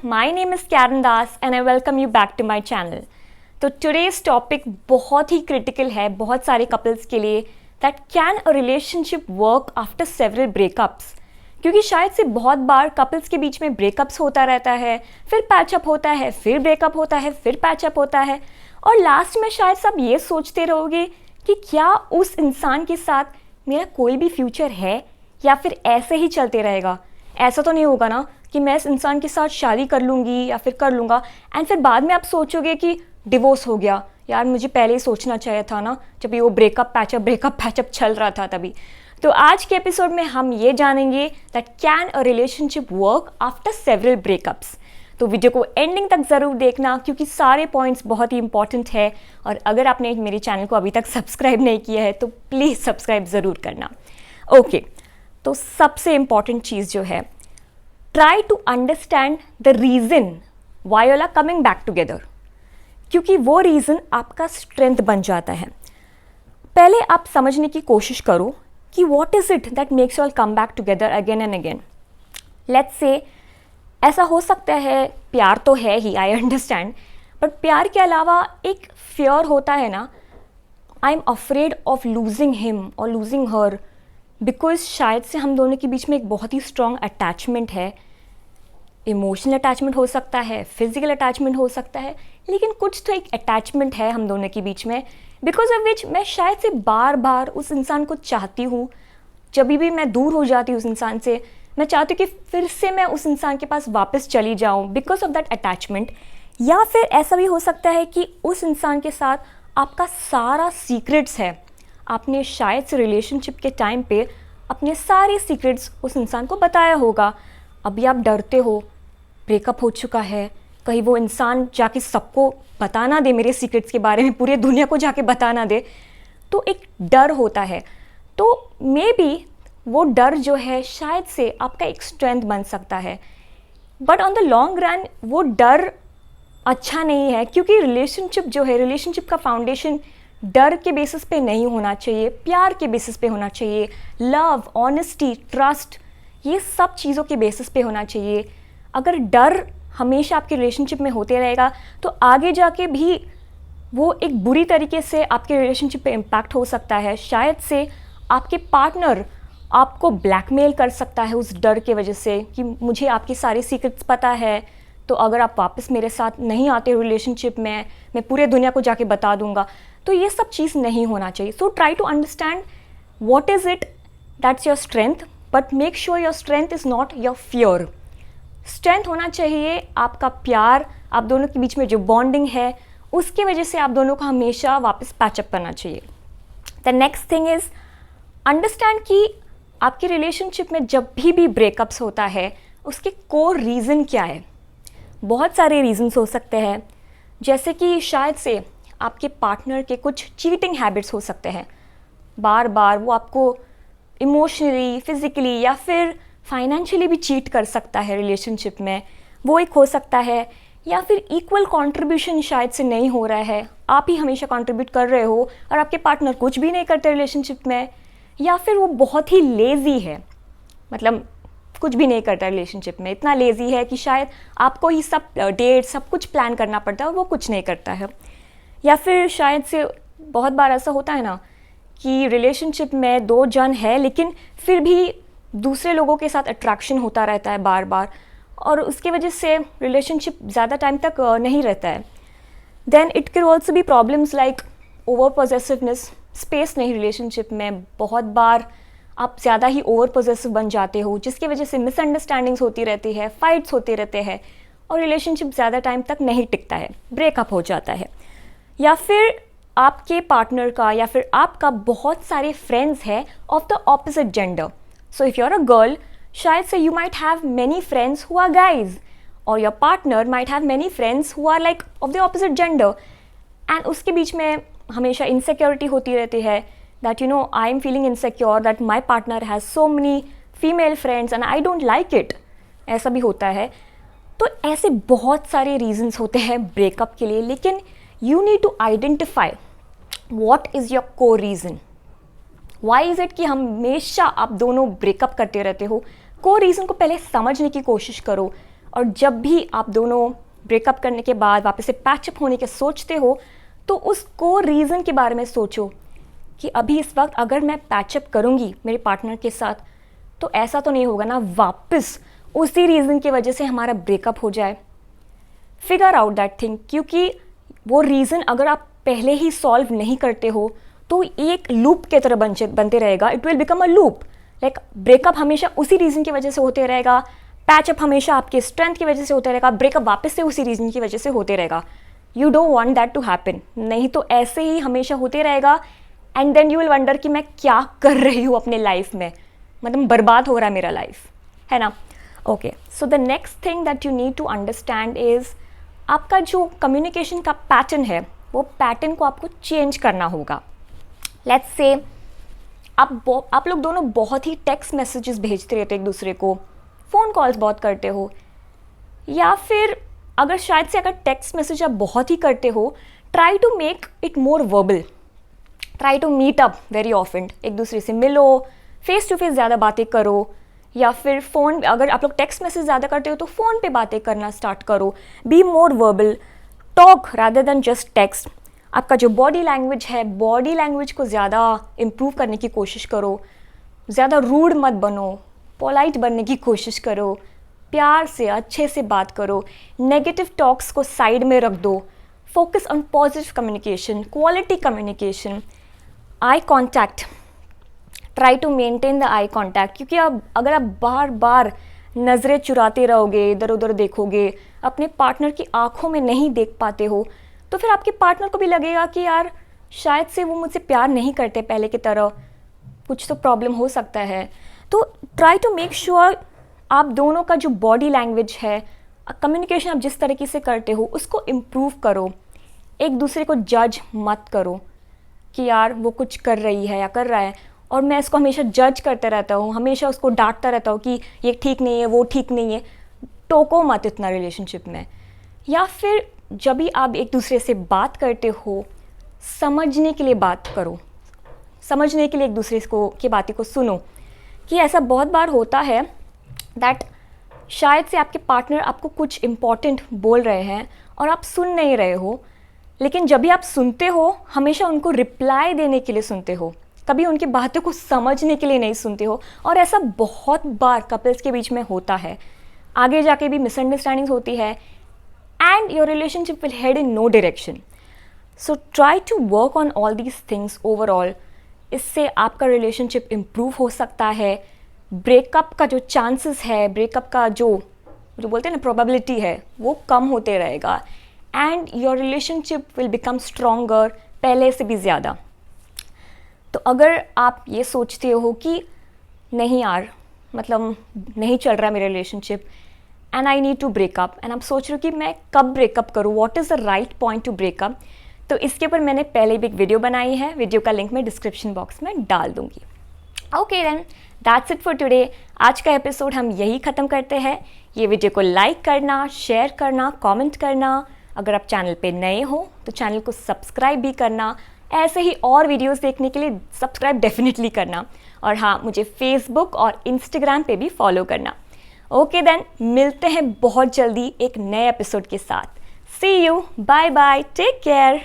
My name is Karen Das and I welcome you back to my channel. तो today's topic बहुत ही critical है बहुत सारे couples के लिए that can a relationship work after several breakups? क्योंकि शायद से बहुत बार couples के बीच में breakups होता रहता है, फिर patch up होता है, फिर breakup होता है, फिर patch up होता है और लास्ट में शायद सब ये सोचते रहोगे कि क्या उस इंसान के साथ मेरा कोई भी फ्यूचर है या फिर ऐसे ही चलते रहेगा। ऐसा तो नहीं होगा ना कि मैं इस इंसान के साथ शादी कर लूँगी या फिर कर लूँगा एंड फिर बाद में आप सोचोगे कि डिवोर्स हो गया, यार मुझे पहले ही सोचना चाहिए था ना जब ये वो ब्रेकअप पैचअप चल रहा था तभी। तो आज के एपिसोड में हम ये जानेंगे that can a relationship work after several breakups. तो वीडियो को एंडिंग तक ज़रूर देखना क्योंकि सारे पॉइंट्स बहुत ही इंपॉर्टेंट है और अगर आपने मेरे चैनल को अभी तक सब्सक्राइब नहीं किया है तो प्लीज़ सब्सक्राइब ज़रूर करना। ओके, तो सबसे इम्पॉर्टेंट चीज़ जो है, try to understand the reason why you are coming back together, क्योंकि वो रीज़न आपका स्ट्रेंथ बन जाता है। पहले आप समझने की कोशिश करो कि what is it that makes you all come back together again and again. Let's say ऐसा हो सकता है, प्यार तो है ही, आई अंडरस्टैंड, बट प्यार के अलावा एक फियर होता है ना, I am afraid of losing him और लूजिंग हर, बिकॉज शायद से हम दोनों के बीच में एक बहुत ही स्ट्रॉन्ग अटैचमेंट है। इमोशनल अटैचमेंट हो सकता है, फिजिकल अटैचमेंट हो सकता है, लेकिन कुछ तो एक अटैचमेंट है हम दोनों के बीच में, बिकॉज ऑफ विच मैं शायद से बार बार उस इंसान को चाहती हूँ। जब भी मैं दूर हो जाती हूँ उस इंसान से, मैं चाहती हूँ कि फिर से मैं उस इंसान के पास वापस चली जाऊँ बिकॉज ऑफ दैट अटैचमेंट। या फिर ऐसा भी हो सकता है कि उस इंसान के साथ आपका सारा सीक्रेट्स है, आपने शायद से रिलेशनशिप के टाइम पे अपने सारे सीक्रेट्स उस इंसान को बताया होगा। अभी आप डरते हो, ब्रेकअप हो चुका है, कहीं वो इंसान जाके सबको बता ना दे मेरे सीक्रेट्स के बारे में, पूरे दुनिया को जाके बता ना दे, तो एक डर होता है। तो मे बी वो डर जो है शायद से आपका एक स्ट्रेंथ बन सकता है, but on the long run वो डर अच्छा नहीं है, क्योंकि रिलेशनशिप जो है, रिलेशनशिप का फाउंडेशन डर के बेसिस पे नहीं होना चाहिए, प्यार के बेसिस पे होना चाहिए। लव, ऑनेस्टी, ट्रस्ट, ये सब चीज़ों के बेसिस पे होना चाहिए। अगर डर हमेशा आपके रिलेशनशिप में होते रहेगा तो आगे जाके भी वो एक बुरी तरीके से आपके रिलेशनशिप पे इम्पैक्ट हो सकता है। शायद से आपके पार्टनर आपको ब्लैकमेल कर सकता है उस डर के वजह से कि मुझे आपके सारे सीक्रेट्स पता है, तो अगर आप वापस मेरे साथ नहीं आते रिलेशनशिप में, मैं पूरे दुनिया को जाके बता दूंगा। तो ये सब चीज़ नहीं होना चाहिए। So try to understand what is it that's your strength, but make sure your strength is not your fear. Strength होना चाहिए आपका प्यार, आप दोनों के बीच में जो बॉन्डिंग है उसकी वजह से आप दोनों को हमेशा वापस पैचअप करना चाहिए। The next thing is understand कि आपके रिलेशनशिप में जब भी ब्रेकअप्स होता है उसके कोर रीज़न क्या है। बहुत सारे रीजंस हो सकते हैं, जैसे कि शायद से आपके पार्टनर के कुछ चीटिंग हैबिट्स हो सकते हैं, बार बार वो आपको इमोशनली, फिजिकली या फिर फाइनेंशियली भी चीट कर सकता है रिलेशनशिप में, वो एक हो सकता है। या फिर इक्वल कंट्रीब्यूशन शायद से नहीं हो रहा है, आप ही हमेशा कंट्रीब्यूट कर रहे हो और आपके पार्टनर कुछ भी नहीं करते रिलेशनशिप में। या फिर वो बहुत ही लेज़ी है, मतलब कुछ भी नहीं करता रिलेशनशिप में, इतना लेज़ी है कि शायद आपको ही सब डेट सब कुछ प्लान करना पड़ता है और वो कुछ नहीं करता है। या फिर शायद से बहुत बार ऐसा होता है ना कि रिलेशनशिप में दो जन है लेकिन फिर भी दूसरे लोगों के साथ अट्रैक्शन होता रहता है बार बार और उसकी वजह से रिलेशनशिप ज़्यादा टाइम तक नहीं रहता है। Then it can also be problems like over possessiveness, space नहीं रिलेशनशिप में, बहुत बार आप ज़्यादा ही ओवर पॉजेसिव बन जाते हो जिसकी वजह से मिसअंडरस्टैंडिंग्स होती रहती है, फाइट्स होते रहते हैं और रिलेशनशिप ज़्यादा टाइम तक नहीं टिकता है, ब्रेकअप हो जाता है। या फिर आपके पार्टनर का या फिर आपका बहुत सारे फ्रेंड्स है of the opposite gender. So if you are a girl, शायद से you might have many friends who are guys और your partner might have many friends who are like of the opposite gender and उसके बीच में हमेशा insecurity होती रहती है that I am feeling insecure that my partner has so many female friends and I don't like it, ऐसा भी होता है। तो ऐसे बहुत सारे रीजंस होते हैं ब्रेकअप के लिए, लेकिन you need to identify what is your core reason, why is it कि हमेशा आप दोनों ब्रेकअप करते रहते हो। core reason को पहले समझने की कोशिश करो और जब भी आप दोनों ब्रेकअप करने के बाद वापस से पैचअप होने के सोचते हो तो उस कोर रीज़न के बारे में सोचो कि अभी इस वक्त अगर मैं पैचअप करूँगी मेरे पार्टनर के साथ तो ऐसा तो नहीं होगा ना वापस उसी रीज़न की वजह से हमारा ब्रेकअप हो जाए। फिगर आउट दैट थिंग, क्योंकि वो रीज़न अगर आप पहले ही सॉल्व नहीं करते हो तो एक लूप के तरह बनते रहेगा। It will become a loop. Like breakup हमेशा उसी रीज़न की वजह से होते रहेगा, पैचअप हमेशा आपके स्ट्रेंथ की वजह से होता रहेगा, ब्रेकअप वापस से उसी रीज़न की वजह से होते रहेगा। You don't want that to happen. नहीं तो ऐसे ही हमेशा होते रहेगा and then you will wonder कि मैं क्या कर रही हूँ अपने लाइफ में, मतलब बर्बाद हो रहा है मेरा लाइफ, है ना। Okay, so the next thing that you need to understand is आपका जो कम्युनिकेशन का पैटर्न है वो पैटर्न को आपको चेंज करना होगा। लेट्स से आप लोग दोनों बहुत ही टेक्स्ट मैसेजेस भेजते रहते एक दूसरे को, फ़ोन कॉल्स बहुत करते हो, या फिर अगर शायद से अगर टेक्स्ट मैसेज आप बहुत ही करते हो, try to make it more verbal. Try to meet up very often, एक दूसरे से मिलो, फेस टू फेस ज़्यादा बातें करो, या फिर फ़ोन, अगर आप लोग टेक्स्ट मैसेज ज़्यादा करते हो तो फ़ोन पे बातें करना स्टार्ट करो। Be more verbal, talk rather than just text. आपका जो बॉडी लैंग्वेज है, बॉडी लैंग्वेज को ज़्यादा इम्प्रूव करने की कोशिश करो। ज़्यादा रूड मत बनो, पोलाइट बनने की कोशिश करो, प्यार से अच्छे से बात करो, नेगेटिव टॉक्स को साइड में रख दो, focus on positive communication, quality communication. Eye contact, try to maintain the eye contact, क्योंकि अब अगर आप बार बार नज़रें चुराते रहोगे, इधर उधर देखोगे, अपने पार्टनर की आंखों में नहीं देख पाते हो, तो फिर आपके पार्टनर को भी लगेगा कि यार शायद से वो मुझसे प्यार नहीं करते पहले की तरह, कुछ तो प्रॉब्लम हो सकता है। तो ट्राई टू मेक श्योर आप दोनों का जो बॉडी लैंग्वेज है, कम्युनिकेशन आप जिस तरीके से करते हो उसको इम्प्रूव करो। एक दूसरे को जज मत करो कि यार वो कुछ कर रही है या कर रहा है और मैं इसको हमेशा जज करता रहता हूँ, हमेशा उसको डांटता रहता हूँ कि ये ठीक नहीं है, वो ठीक नहीं है। टोको मत इतना रिलेशनशिप में। या फिर जब भी आप एक दूसरे से बात करते हो, समझने के लिए बात करो, समझने के लिए एक दूसरे को की बातें को सुनो। कि ऐसा बहुत बार होता है दैट शायद से आपके पार्टनर आपको कुछ इम्पॉर्टेंट बोल रहे हैं और आप सुन नहीं रहे हो, लेकिन जब भी आप सुनते हो हमेशा उनको रिप्लाई देने के लिए सुनते हो, कभी उनकी बातों को समझने के लिए नहीं सुनते हो। और ऐसा बहुत बार कपल्स के बीच में होता है, आगे जाके भी मिसअंडरस्टैंडिंग्स होती है and your relationship will head in no direction. So try to work on all these things overall. इससे आपका रिलेशनशिप इम्प्रूव हो सकता है, ब्रेकअप का जो चांसेस है, ब्रेकअप का जो बोलते हैं ना प्रोबेबिलिटी है, वो कम होते रहेगा and your relationship will become stronger पहले से भी ज़्यादा। तो अगर आप ये सोचते हो कि नहीं यार, मतलब नहीं चल रहा मेरा relationship and I need to break up, and आप सोच रहे हो कि मैं कब ब्रेकअप करूँ, what is the right point to break up, तो इसके ऊपर मैंने पहले भी एक वीडियो बनाई है, वीडियो का लिंक मैं डिस्क्रिप्शन बॉक्स में डाल दूँगी। Okay then, that's it for today. आज का एपिसोड हम यही ख़त्म करते हैं। ये वीडियो को लाइक करना, शेयर करना, कमेंट करना। अगर आप चैनल पे नए हो तो चैनल को सब्सक्राइब भी करना। ऐसे ही और वीडियोस देखने के लिए सब्सक्राइब डेफिनेटली करना। और हाँ, मुझे फेसबुक और इंस्टाग्राम पे भी फॉलो करना। ओके देन, मिलते हैं बहुत जल्दी एक नए एपिसोड के साथ। See you, bye bye, take care.